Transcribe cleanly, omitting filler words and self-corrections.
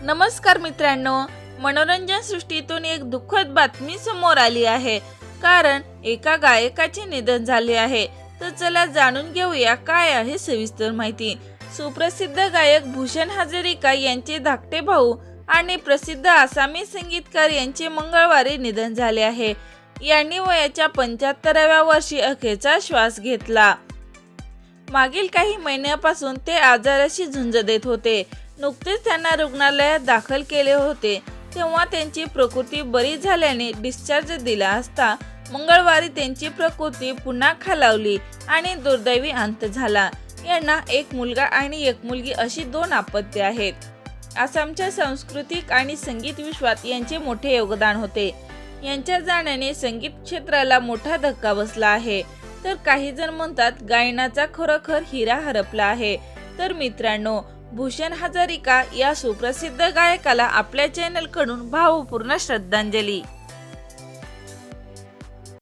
नमस्कार मित्रांनो, मनोरंजन सृष्टीतून एक दुःखद बातमी समोर आली आहे. कारण एका गायकाचे निधन झाले आहे. तर चला जाणून घेऊया काय आहे सविस्तर माहिती. सुप्रसिद्ध गायक भूषण हजारिका यांचे धाकटे भाऊ आणि प्रसिद्ध आसामी संगीतकार यांचे मंगळवारी निधन झाले आहे. यांनी वयाच्या 75व्या वर्षी अखेरचा श्वास घेतला. मागील काही महिन्यापासून ते आजाराशी झुंज देत होते. नुकतेच त्यांना रुग्णालयात दाखल केले होते, तेव्हा त्यांची प्रकृती बरी झाल्याने डिस्चार्ज दिला असता मंगळवारी त्यांची प्रकृती पुन्हा खालावली आणि दुर्दैवी अंत झाला. यांना एक मुलगा आणि एक मुलगी अशी 2 अपत्ये आहेत. आसामच्या सांस्कृतिक आणि संगीत विश्वात यांचे मोठे योगदान होते. यांच्या जाण्याने संगीत क्षेत्राला मोठा धक्का बसला आहे. तर काही जण म्हणतात गायनाचा खरोखर हिरा हरपला आहे. तर मित्रांनो, भूषण हजारिका या सुप्रसिद्ध गायकाला आपल्या चॅनल कडून भावपूर्ण श्रद्धांजली.